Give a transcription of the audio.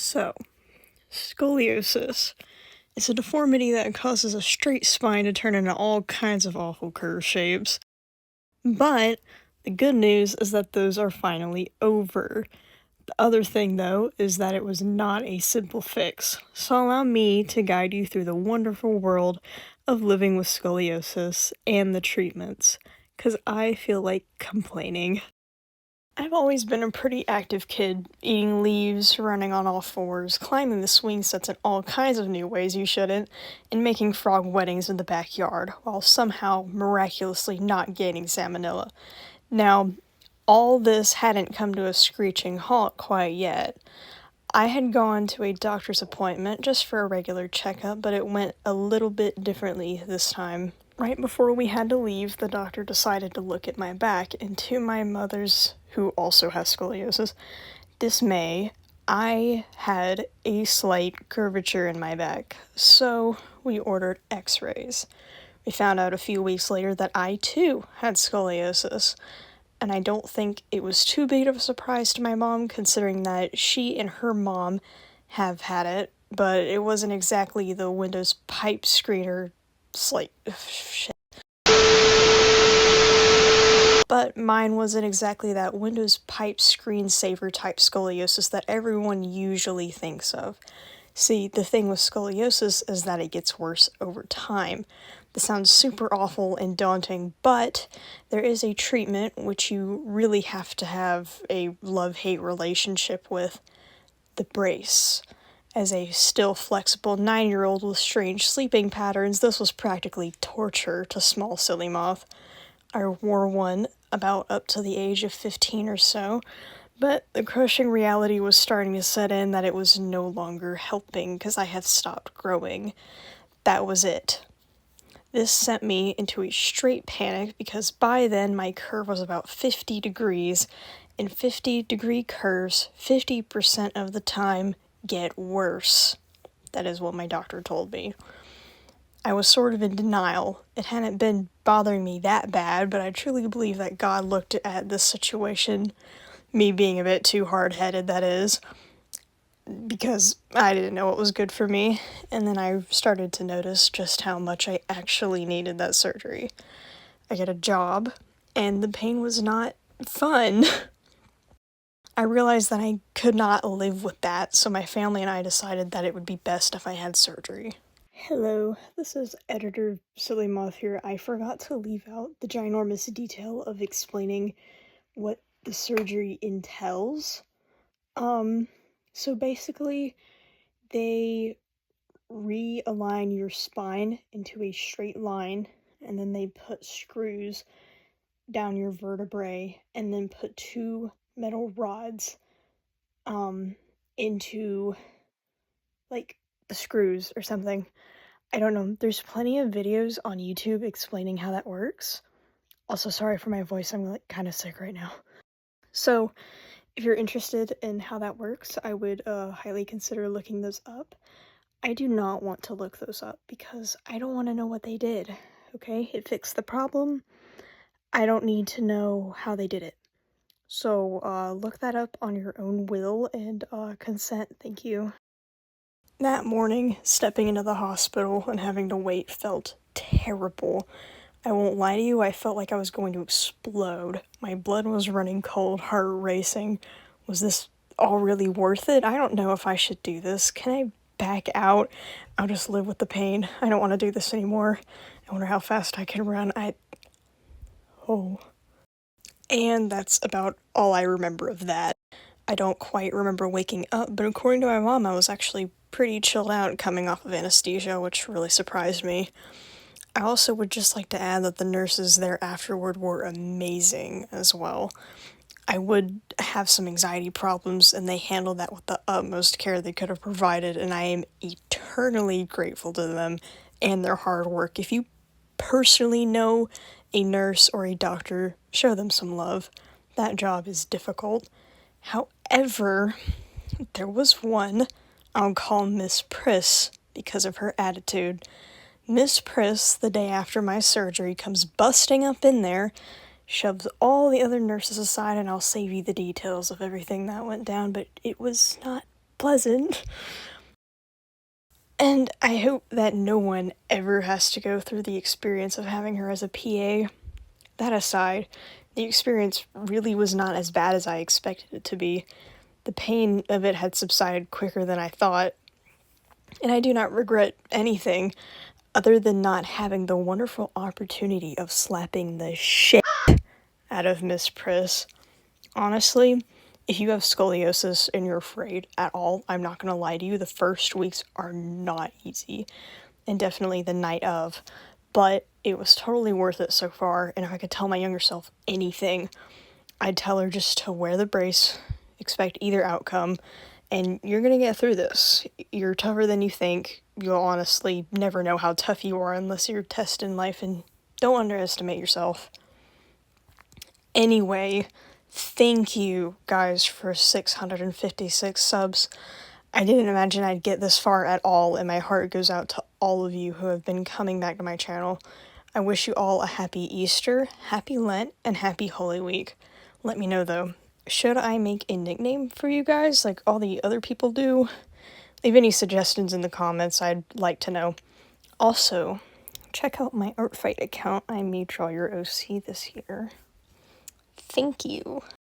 So, scoliosis is a deformity that causes a straight spine to turn into all kinds of awful curve shapes. But the good news is that those are finally over. The other thing, though, is that it was not a simple fix. So allow me to guide you through the wonderful world of living with scoliosis and the treatments, because I feel like complaining. I've always been a pretty active kid, eating leaves, running on all fours, climbing the swing sets in all kinds of new ways you shouldn't, and making frog weddings in the backyard, while somehow miraculously not gaining salmonella. Now, all this hadn't come to a screeching halt quite yet. I had gone to a doctor's appointment just for a regular checkup, but it went a little bit differently this time. Right before we had to leave, the doctor decided to look at my back, and to my mother's, who also has scoliosis, dismay, I had a slight curvature in my back, so we ordered x-rays. We found out a few weeks later that I too had scoliosis, and I don't think it was too big of a surprise to my mom, considering that she and her mom have had it, but it wasn't exactly the Windows pipe screener shit. But mine wasn't exactly that Windows pipe screensaver type scoliosis that everyone usually thinks of. See, the thing with scoliosis is that it gets worse over time. This sounds super awful and daunting, but there is a treatment which you really have to have a love-hate relationship with: the brace. As a still flexible 9-year-old with strange sleeping patterns, this was practically torture to small silly moth. I wore one about up to the age of 15 or so, but the crushing reality was starting to set in that it was no longer helping because I had stopped growing. That was it. This sent me into a straight panic because by then my curve was about 50 degrees, and 50-degree curves 50% of the time get worse. That is what my doctor told me. I was sort of in denial. It hadn't been bothering me that bad, but I truly believe that God looked at this situation, me being a bit too hard-headed, that is, because I didn't know what was good for me, and then I started to notice just how much I actually needed that surgery. I got a job, and the pain was not fun. I realized that I could not live with that, so my family and I decided that it would be best if I had surgery. Hello, this is Editor Silly Moth here. I forgot to leave out the ginormous detail of explaining what the surgery entails. So basically, they realign your spine into a straight line, and then they put screws down your vertebrae, and then put 2 metal rods, into, like, the screws or something. I don't know, there's plenty of videos on YouTube explaining how that works. Also, sorry for my voice, I'm like kind of sick right now. So, if you're interested in how that works, I would highly consider looking those up. I do not want to look those up because I don't want to know what they did, okay? It fixed the problem. I don't need to know how they did it. So, look that up on your own will and consent, thank you. That morning, stepping into the hospital and having to wait felt terrible. I won't lie to you, I felt like I was going to explode. My blood was running cold, heart racing. Was this all really worth it? I don't know if I should do this. Can I back out? I'll just live with the pain. I don't want to do this anymore. I wonder how fast I can run. Oh. And that's about all I remember of that. I don't quite remember waking up, but according to my mom, I was actually pretty chilled out coming off of anesthesia, which really surprised me. I also would just like to add that the nurses there afterward were amazing as well. I would have some anxiety problems, and they handled that with the utmost care they could have provided, and I am eternally grateful to them and their hard work. If you personally know a nurse or a doctor, show them some love. That job is difficult. However, there was one I'll call Miss Priss because of her attitude. Miss Priss, the day after my surgery, comes busting up in there, shoves all the other nurses aside, and I'll save you the details of everything that went down, but it was not pleasant. And I hope that no one ever has to go through the experience of having her as a PA. That aside, the experience really was not as bad as I expected it to be. The pain of it had subsided quicker than I thought, and I do not regret anything other than not having the wonderful opportunity of slapping the shit out of Miss Priss. Honestly, if you have scoliosis and you're afraid at all, I'm not gonna lie to you, the first weeks are not easy, and definitely the night of, but it was totally worth it so far, and if I could tell my younger self anything, I'd tell her just to wear the brace, expect either outcome, and you're gonna get through this. You're tougher than you think. You'll honestly never know how tough you are unless you're tested in life, and don't underestimate yourself. Anyway, thank you guys for 656 subs. I didn't imagine I'd get this far at all, and my heart goes out to all of you who have been coming back to my channel. I wish you all a happy Easter, happy Lent, and happy Holy Week. Let me know though, should I make a nickname for you guys like all the other people do? Leave any suggestions in the comments, I'd like to know. Also, check out my Art Fight account. I made Draw Your OC this year. Thank you.